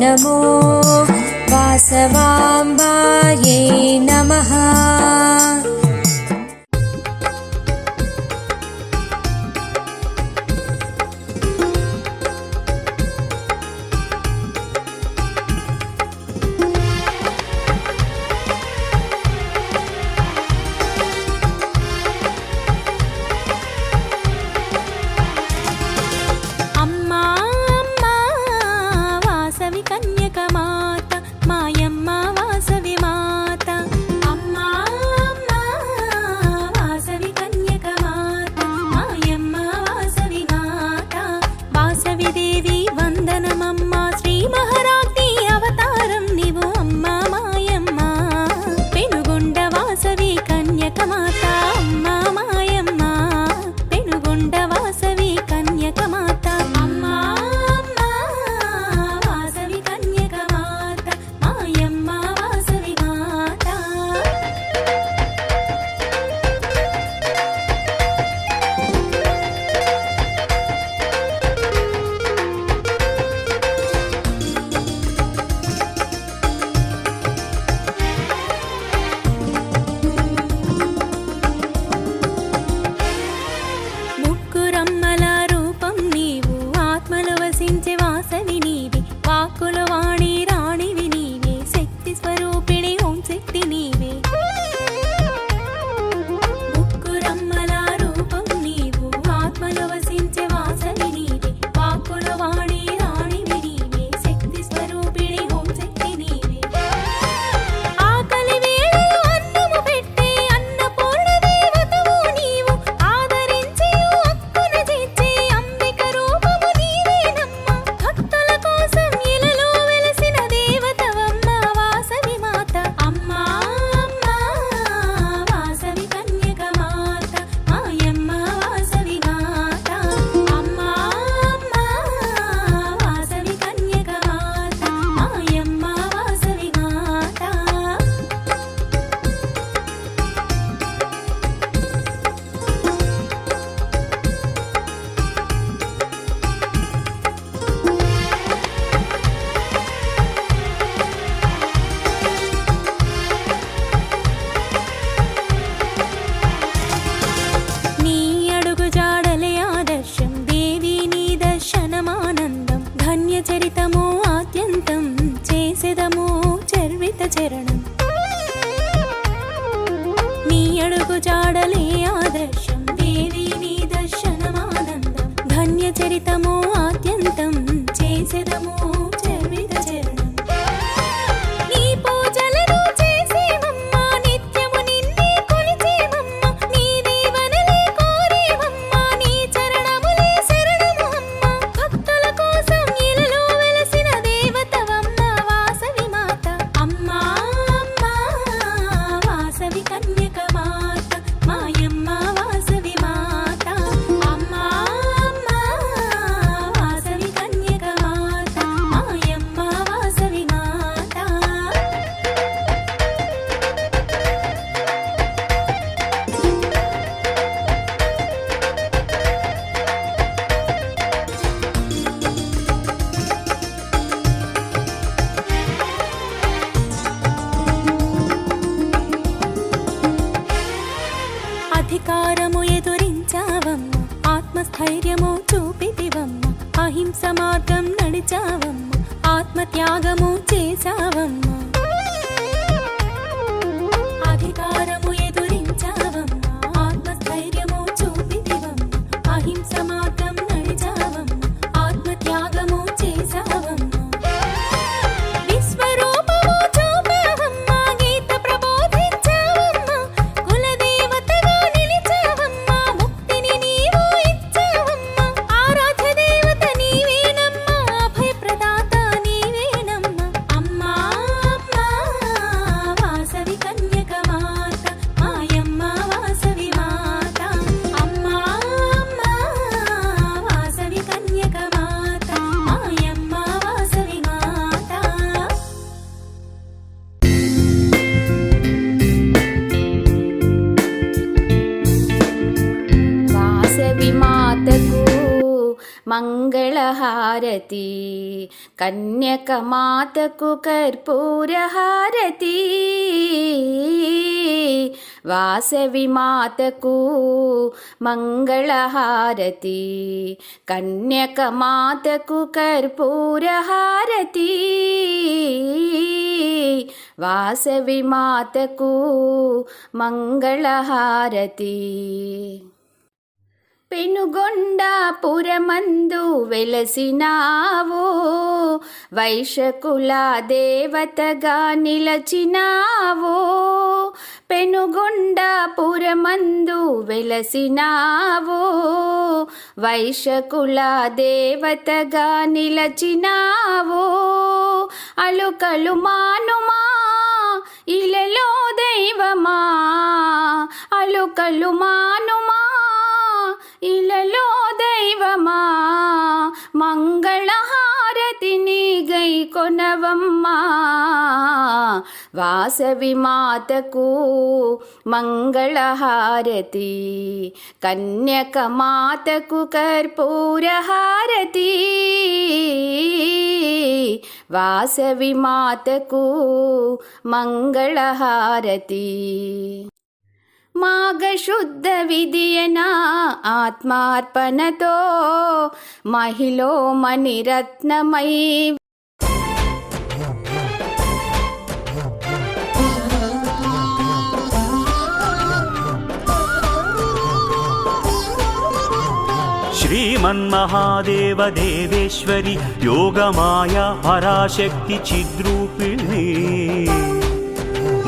नमो वासवाम्बायै नमः। అధికారము ఎదురించావమ్మ, ఆత్మస్థైర్యము చూపితివమ్మ, అహింస మార్గం నడిచావమ్మ, ఆత్మత్యాగము చేశావమ్మ. అధికారము ఎదురించావమ్మ, ఆత్మస్థైర్యము చూపితివమ్మ, అహింస మార్గం నడిచావమ్మ, ఆత్మత్యాగము చేశావమ్మ. అమ్మా హారతి కన్యకమాతకు కర్పూర హారతి వాసవి మాతకు మంగళహారతి కన్యకమాతకు కర్పూర హారతి వాసవి మాతకు మంగళహారతి పెనుగొండాపురమందు వెలసినావు వైశకుల దేవతగా నిలచినావు పెనుగొండాపురమందు వెలసినావు వైశకుల దేవతగా నిలచినావు అలుకలు మానుమా ఇలలో దైవమా అలుకలు మానుమా ఇలలో దైవమా మంగళహారతిని గై కొనవమ్మా వాసవి మాతకు మంగళహారతి కన్యకమాతకు కర్పూర హారతి వాసవి మాతకు మంగళహారతి మాఘశుద్ధ విధియన ఆత్మార్పణతో మహిళో మణిరత్నమై శ్రీమన్మహాదేవ దేవేశ్వరి యోగమాయా పరాశక్తి చిద్రూపిణి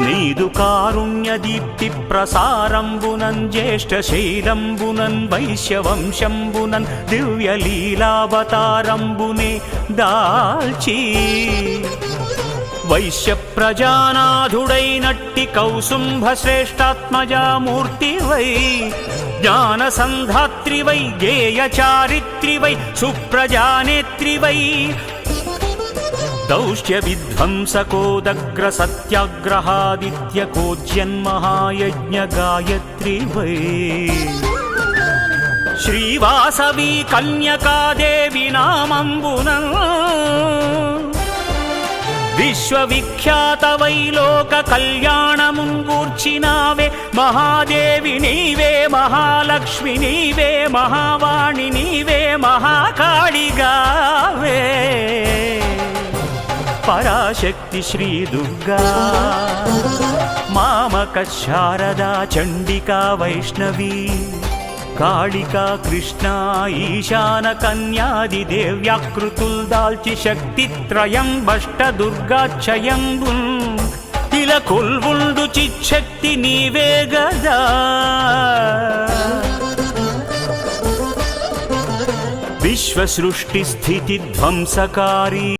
నీదు కారుణ్య దీప్తి ప్రసారంబునన్ జ్యేష్ఠ శైలంబునన్ వైశ్యవంశంబునన్ దివ్య లీలావతారంబునే దాల్చి వైశ్య ప్రజానాథుడైనట్టి కౌసుంభ శ్రేష్టాత్మజామూర్తివై జ్ఞాన సంధాత్రివై గేయ చారిత్రివై సుప్రజానేత్రివై దౌష్ట్య విధ్వంసకోదగ్ర సత్యాగ్రహాదిత్య కోజ్యన్మహాయజ్ఞ గాయత్రి వై శ్రీవాసవి కన్యకాదేవి నామంబున విశ్వవిఖ్యాత వైలోక కళ్యాణముంగూర్చినావే మహాదేవి నీవే మహాలక్ష్మి నీవే మహావాణి నీవే మహాకాళిగావే పరాశక్తి శ్రీ దుర్గా మామక శారదా చండికా వైష్ణవీ కాళికా కృష్ణ ఈశాన కన్యాది దేవ్యాకృతుల్ దాల్చి శక్తిత్రయం బష్ట దుర్గాక్షయంబు ఇలా కొల్వుండు చిచ్చక్తి నీవే గదా విశ్వ సృష్టి స్థితి ధ్వంసకారి